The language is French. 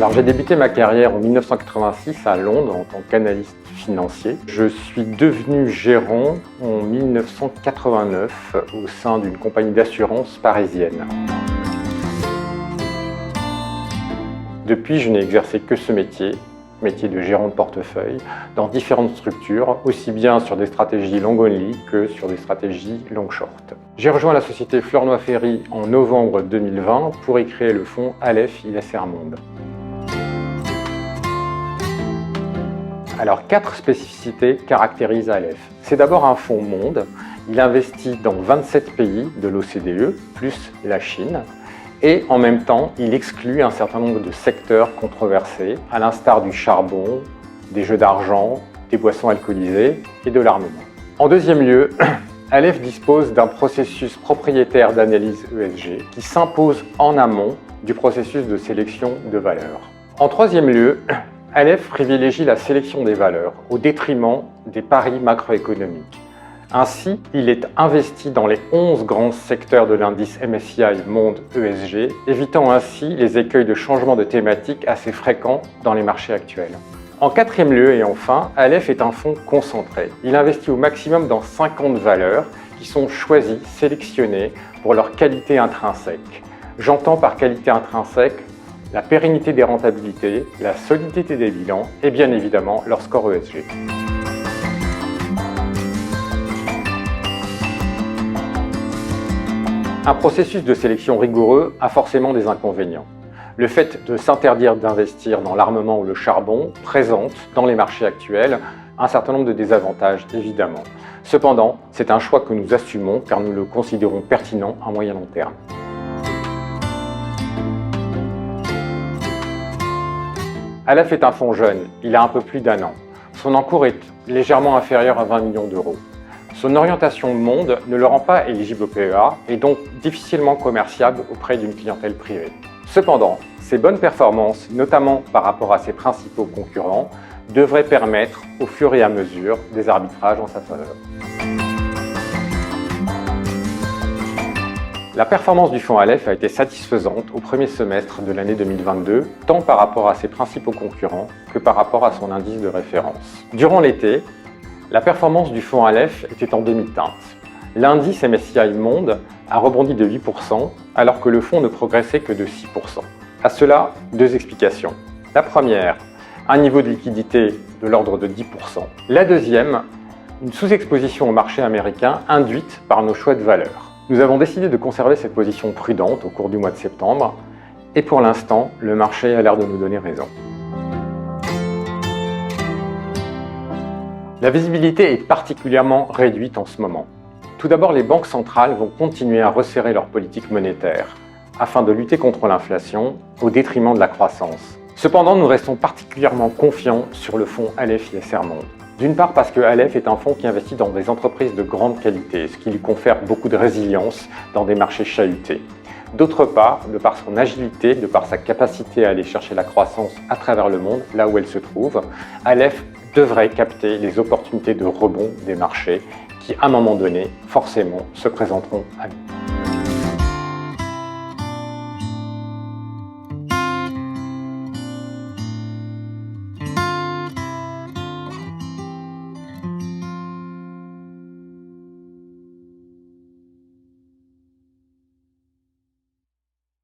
Alors j'ai débuté ma carrière en 1986 à Londres en tant qu'analyste financier. Je suis devenu gérant en 1989 au sein d'une compagnie d'assurance parisienne. Depuis, je n'ai exercé que ce métier de gérant de portefeuille, dans différentes structures, aussi bien sur des stratégies long only que sur des stratégies long short. J'ai rejoint la société Fleurnoy-Ferry en novembre 2020 pour y créer le fonds Aleph ISR Monde. Alors, 4 spécificités caractérisent Aleph. C'est d'abord un fonds monde. Il investit dans 27 pays de l'OCDE, plus la Chine. Et en même temps, il exclut un certain nombre de secteurs controversés, à l'instar du charbon, des jeux d'argent, des boissons alcoolisées et de l'armement. En deuxième lieu, Aleph dispose d'un processus propriétaire d'analyse ESG qui s'impose en amont du processus de sélection de valeurs. En troisième lieu, Aleph privilégie la sélection des valeurs au détriment des paris macroéconomiques. Ainsi, il est investi dans les 11 grands secteurs de l'indice MSCI Monde ESG, évitant ainsi les écueils de changement de thématique assez fréquents dans les marchés actuels. En quatrième lieu et enfin, Aleph est un fonds concentré. Il investit au maximum dans 50 valeurs qui sont choisies, sélectionnées pour leur qualité intrinsèque. J'entends par qualité intrinsèque la pérennité des rentabilités, la solidité des bilans et bien évidemment leur score ESG. Un processus de sélection rigoureux a forcément des inconvénients. Le fait de s'interdire d'investir dans l'armement ou le charbon présente, dans les marchés actuels, un certain nombre de désavantages, évidemment. Cependant, c'est un choix que nous assumons car nous le considérons pertinent à moyen long terme. Aleph est un fonds jeune, il a un peu plus d'1 an. Son encours est légèrement inférieur à 20 millions d'euros. Son orientation monde ne le rend pas éligible au PEA et donc difficilement commerciable auprès d'une clientèle privée. Cependant, ses bonnes performances, notamment par rapport à ses principaux concurrents, devraient permettre au fur et à mesure des arbitrages en sa faveur. La performance du fonds Aleph a été satisfaisante au premier semestre de l'année 2022, tant par rapport à ses principaux concurrents que par rapport à son indice de référence. Durant l'été, la performance du fonds Aleph était en demi-teinte. L'indice MSCI Monde a rebondi de 8%, alors que le fonds ne progressait que de 6%. À cela, 2 explications. La première, un niveau de liquidité de l'ordre de 10%. La deuxième, une sous-exposition au marché américain induite par nos choix de valeurs. Nous avons décidé de conserver cette position prudente au cours du mois de septembre, et pour l'instant, le marché a l'air de nous donner raison. La visibilité est particulièrement réduite en ce moment. Tout d'abord, les banques centrales vont continuer à resserrer leur politique monétaire afin de lutter contre l'inflation au détriment de la croissance. Cependant, nous restons particulièrement confiants sur le fonds Aleph ISR Monde. D'une part parce que Aleph est un fonds qui investit dans des entreprises de grande qualité, ce qui lui confère beaucoup de résilience dans des marchés chahutés. D'autre part, de par son agilité, de par sa capacité à aller chercher la croissance à travers le monde, là où elle se trouve, Aleph devrait capter les opportunités de rebond des marchés qui, à un moment donné, forcément, se présenteront à nous.